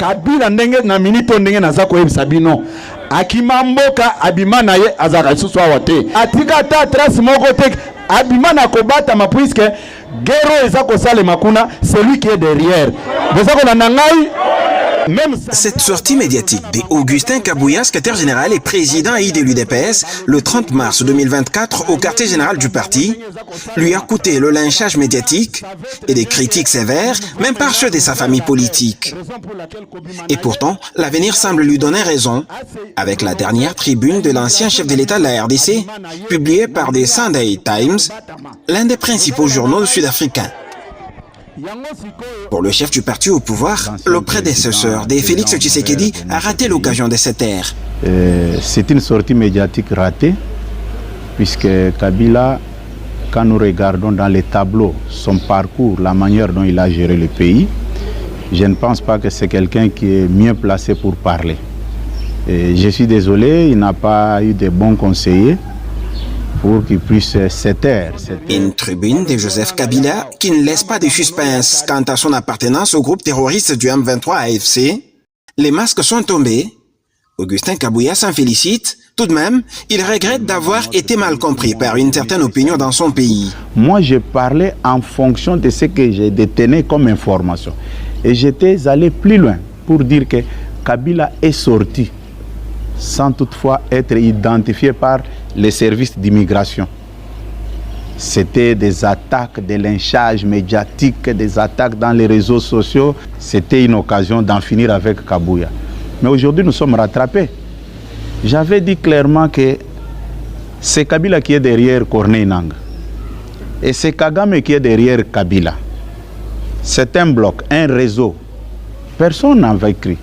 Kabila ndenge na minito ndenge naza koyebisa bino akima mboka abima na ye azaka susu awate atika ta trace moko te abima na kobata ma puisque guerre eza kosala makuna celui qui est derrière beza ko na ngai. Cette sortie médiatique d'Augustin Kabouya, secrétaire général et président de l'UDPS, le 30 mars 2024 au quartier général du parti, lui a coûté le lynchage médiatique et des critiques sévères, même par ceux de sa famille politique. Et pourtant, l'avenir semble lui donner raison, avec la dernière tribune de l'ancien chef de l'État de la RDC, publiée par The Sunday Times, l'un des principaux journaux sud-africains. Pour le chef du parti au pouvoir, le prédécesseur de Félix Tshisekedi a raté l'occasion de cette ère. C'est une sortie médiatique ratée, puisque Kabila, quand nous regardons dans les tableaux son parcours, la manière dont il a géré le pays, je ne pense pas que c'est quelqu'un qui est mieux placé pour parler. Et je suis désolé, il n'a pas eu de bons conseillers pour qu'il puisse se taire. Une tribune de Joseph Kabila qui ne laisse pas de suspense quant à son appartenance au groupe terroriste du M23 AFC. Les masques sont tombés. Augustin Kabouya s'en félicite. Tout de même, il regrette d'avoir été mal compris par une certaine opinion dans son pays. Moi, je parlais en fonction de ce que j'ai détenu comme information. Et j'étais allé plus loin pour dire que Kabila est sorti sans toutefois être identifié par les services d'immigration. C'était des attaques, des lynchages médiatiques, des attaques dans les réseaux sociaux. C'était une occasion d'en finir avec Kabouya. Mais aujourd'hui, nous sommes rattrapés. J'avais dit clairement que c'est Kabila qui est derrière Corneille Nangaa. Et c'est Kagame qui est derrière Kabila. C'est un bloc, un réseau. Personne n'en va écrire.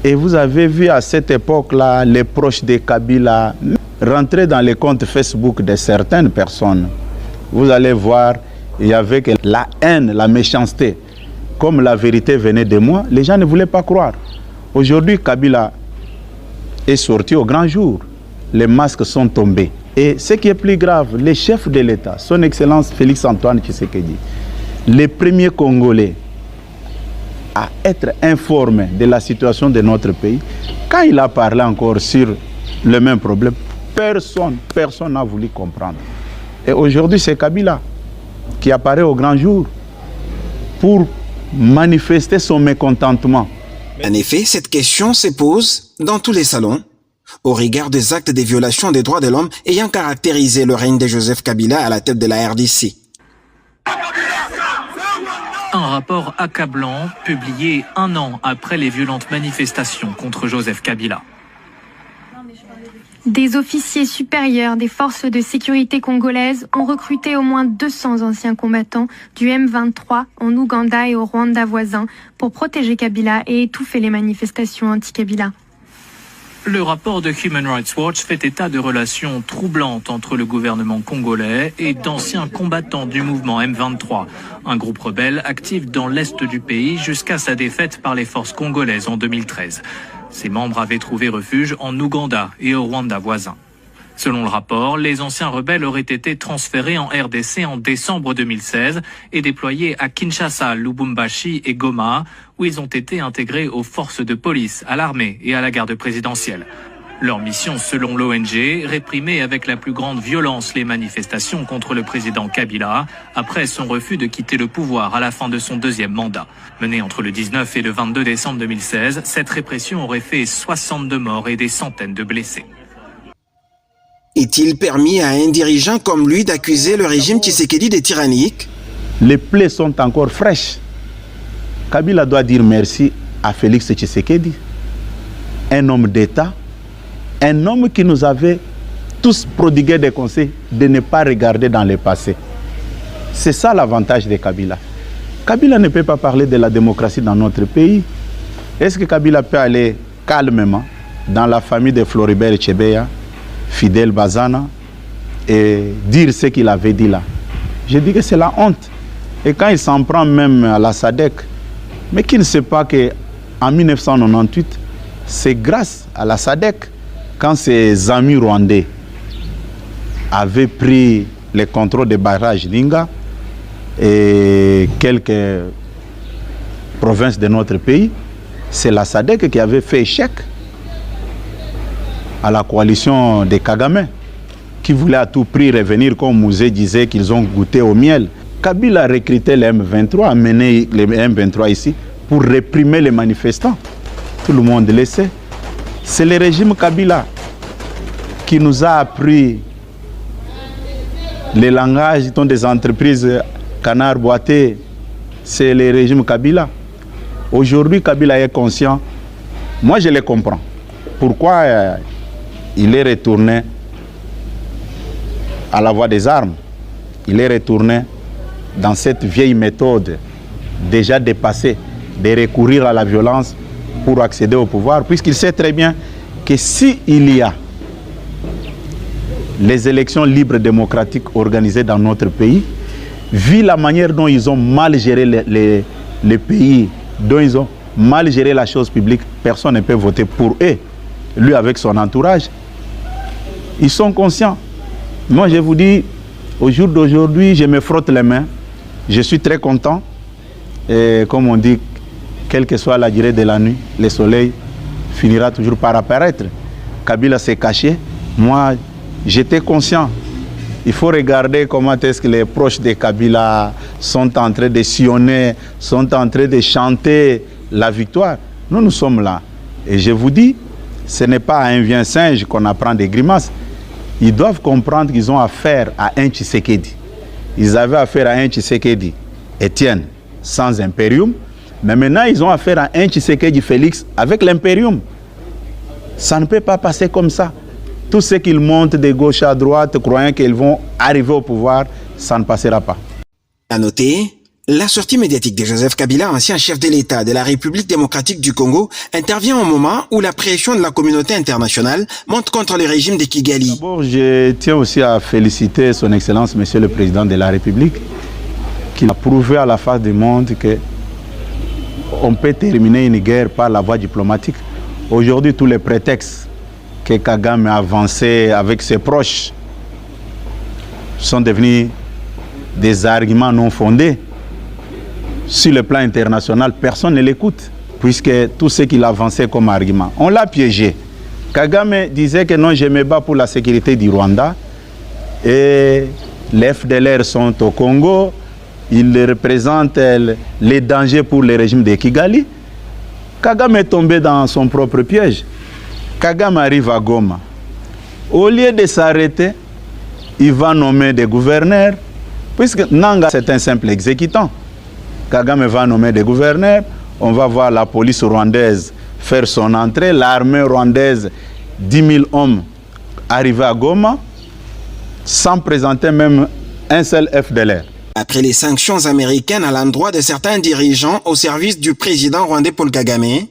Et vous avez vu à cette époque-là, les proches de Kabila rentrer dans les comptes Facebook de certaines personnes. Vous allez voir, il y avait la haine, la méchanceté. Comme la vérité venait de moi, les gens ne voulaient pas croire. Aujourd'hui, Kabila est sorti au grand jour. Les masques sont tombés. Et ce qui est plus grave, les chefs de l'État, son Excellence Félix-Antoine Tshisekedi, les premiers Congolais à être informés de la situation de notre pays, quand il a parlé encore sur le même problème, personne n'a voulu comprendre. Et aujourd'hui, c'est Kabila qui apparaît au grand jour pour manifester son mécontentement. En effet, cette question se pose dans tous les salons, au regard des actes de violation des droits de l'homme ayant caractérisé le règne de Joseph Kabila à la tête de la RDC. Un rapport accablant, publié 1 an après les violentes manifestations contre Joseph Kabila. Des officiers supérieurs des forces de sécurité congolaises ont recruté au moins 200 anciens combattants du M23 en Ouganda et au Rwanda voisin pour protéger Kabila et étouffer les manifestations anti-Kabila. Le rapport de Human Rights Watch fait état de relations troublantes entre le gouvernement congolais et d'anciens combattants du mouvement M23, un groupe rebelle actif dans l'est du pays jusqu'à sa défaite par les forces congolaises en 2013. Ses membres avaient trouvé refuge en Ouganda et au Rwanda voisin. Selon le rapport, les anciens rebelles auraient été transférés en RDC en décembre 2016 et déployés à Kinshasa, Lubumbashi et Goma, où ils ont été intégrés aux forces de police, à l'armée et à la garde présidentielle. Leur mission, selon l'ONG, réprimer avec la plus grande violence les manifestations contre le président Kabila après son refus de quitter le pouvoir à la fin de son 2e mandat. Menée entre le 19 et le 22 décembre 2016, cette répression aurait fait 62 morts et des centaines de blessés. Est-il permis à un dirigeant comme lui d'accuser le régime Tshisekedi de tyrannique? Les plaies sont encore fraîches. Kabila doit dire merci à Félix Tshisekedi, un homme d'État, un homme qui nous avait tous prodigué des conseils de ne pas regarder dans le passé. C'est ça l'avantage de Kabila. Kabila ne peut pas parler de la démocratie dans notre pays. Est-ce que Kabila peut aller calmement dans la famille de Floribert Chebeya, Fidel Bazana, et dire ce qu'il avait dit là? Je dis que c'est la honte. Et quand il s'en prend même à la SADC, mais qui ne sait pas qu'en 1998, c'est grâce à la SADC, quand ses amis rwandais avaient pris le contrôle des barrages Linga et quelques provinces de notre pays, c'est la SADC qui avait fait échec à la coalition des Kagame, qui voulait à tout prix revenir, comme Mouzé disait, qu'ils ont goûté au miel. Kabila a recruté les M23, a amené les M23 ici pour réprimer les manifestants. Tout le monde le sait. C'est le régime Kabila qui nous a appris les langages des entreprises Canard Boité. C'est le régime Kabila. Aujourd'hui, Kabila est conscient. Moi, je le comprends. Pourquoi il est retourné à la voie des armes? Il est retourné dans cette vieille méthode déjà dépassée de recourir à la violence pour accéder au pouvoir, puisqu'il sait très bien que s'il y a les élections libres démocratiques organisées dans notre pays, vu la manière dont ils ont mal géré les pays, dont ils ont mal géré la chose publique, personne ne peut voter pour eux. Lui avec son entourage, ils sont conscients. Moi je vous dis, au jour d'aujourd'hui, je me frotte les mains. Je suis très content. Et comme on dit, quelle que soit la durée de la nuit, le soleil finira toujours par apparaître. Kabila s'est caché. Moi, j'étais conscient. Il faut regarder comment est-ce que les proches de Kabila sont en train de sillonner, sont en train de chanter la victoire. Nous sommes là. Et je vous dis, ce n'est pas à un vieux singe qu'on apprend des grimaces. Ils doivent comprendre qu'ils ont affaire à un Tshisekedi. Ils avaient affaire à un Tshisekedi Étienne sans impérium, mais maintenant ils ont affaire à un Tshisekedi Félix avec l'impérium. Ça ne peut pas passer comme ça. Tout ce qu'ils montent de gauche à droite, croyant qu'ils vont arriver au pouvoir, ça ne passera pas. À noter, la sortie médiatique de Joseph Kabila, ancien chef de l'État de la République démocratique du Congo, intervient au moment où la pression de la communauté internationale monte contre le régime de Kigali. D'abord, je tiens aussi à féliciter son Excellence, Monsieur le Président de la République, qui a prouvé à la face du monde qu'on peut terminer une guerre par la voie diplomatique. Aujourd'hui, tous les prétextes que Kagame a avancés avec ses proches sont devenus des arguments non fondés. Sur le plan international, personne ne l'écoute, puisque tout ce qu'il avançait comme argument, on l'a piégé. Kagame disait que non, je me bats pour la sécurité du Rwanda, et les FDLR sont au Congo, ils représentent les dangers pour le régime de Kigali. Kagame est tombé dans son propre piège. Kagame arrive à Goma. Au lieu de s'arrêter, il va nommer des gouverneurs, puisque Nanga c'est un simple exécutant. Kagame va nommer des gouverneurs, on va voir la police rwandaise faire son entrée, l'armée rwandaise, 10 000 hommes arriver à Goma, sans présenter même un seul FDLR. Après les sanctions américaines à l'endroit de certains dirigeants au service du président rwandais Paul Kagame,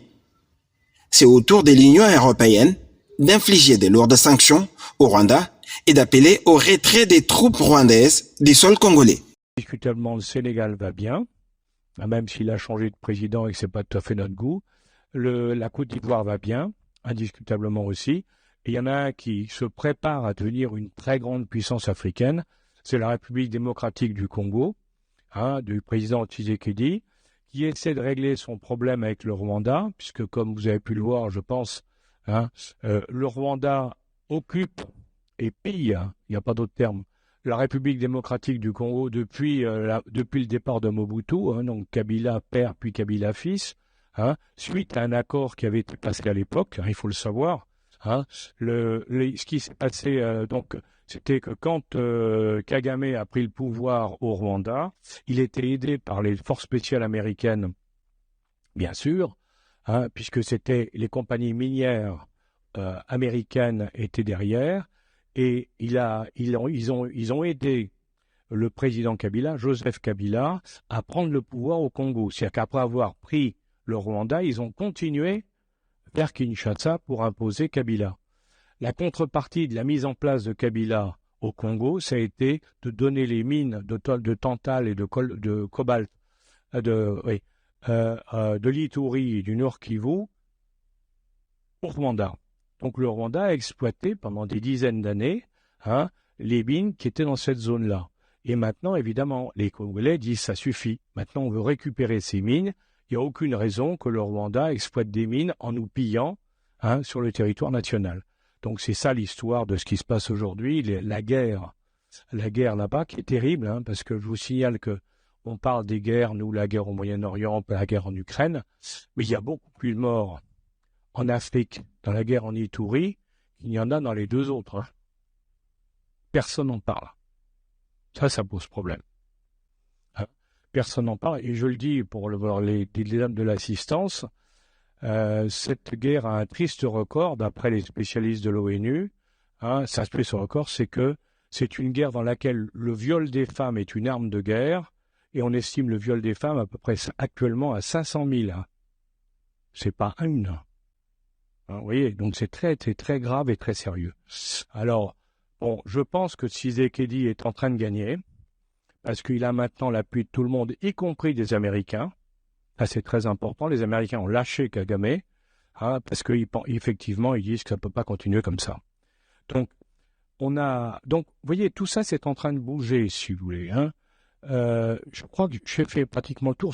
c'est au tour de l'Union européenne d'infliger de lourdes sanctions au Rwanda et d'appeler au retrait des troupes rwandaises du sol congolais. Discutablement, le Sénégal va bien, même s'il a changé de président et que ce n'est pas tout à fait notre goût. La Côte d'Ivoire va bien, indiscutablement aussi. Et il y en a un qui se prépare à devenir une très grande puissance africaine, c'est la République démocratique du Congo, du président Tshisekedi, qui essaie de régler son problème avec le Rwanda, puisque comme vous avez pu le voir, je pense, le Rwanda occupe et pille, il n'y a pas d'autre terme, la République démocratique du Congo depuis le départ de Mobutu, donc Kabila père puis Kabila fils, suite à un accord qui avait été passé à l'époque, il faut le savoir. Ce qui s'est passé, c'était que quand Kagame a pris le pouvoir au Rwanda, il était aidé par les forces spéciales américaines, bien sûr, puisque c'était les compagnies minières américaines étaient derrière, et ils ont aidé le président Kabila, Joseph Kabila, à prendre le pouvoir au Congo. C'est-à-dire qu'après avoir pris le Rwanda, ils ont continué vers Kinshasa pour imposer Kabila. La contrepartie de la mise en place de Kabila au Congo, ça a été de donner les mines de tantal et de cobalt, de l'Ituri et du Nord Kivu au Rwanda. Donc le Rwanda a exploité pendant des dizaines d'années les mines qui étaient dans cette zone-là. Et maintenant, évidemment, les Congolais disent ça suffit. Maintenant, on veut récupérer ces mines Il n'y a aucune raison que le Rwanda exploite des mines en nous pillant sur le territoire national. Donc c'est ça l'histoire de ce qui se passe aujourd'hui, la guerre là-bas qui est terrible, parce que je vous signale que on parle des guerres, nous, la guerre au Moyen-Orient, la guerre en Ukraine, mais il y a beaucoup plus de morts en Afrique, dans la guerre en Ituri, qu'il y en a dans les deux autres. Personne n'en parle. Ça pose problème. Personne n'en parle, et je le dis pour les dames de l'assistance, cette guerre a un triste record, d'après les spécialistes de l'ONU, ça triste record, c'est que c'est une guerre dans laquelle le viol des femmes est une arme de guerre, et on estime le viol des femmes à peu près actuellement à 500 000. C'est pas une. Vous voyez, donc c'est très grave et très sérieux. Alors, bon, je pense que Tshisekedi est en train de gagner, parce qu'il a maintenant l'appui de tout le monde, y compris des Américains. Ça, c'est très important. Les Américains ont lâché Kagame, parce qu'effectivement, ils disent que ça ne peut pas continuer comme ça. Donc, vous voyez, tout ça, c'est en train de bouger, si vous voulez. Je crois que j'ai fait pratiquement le tour.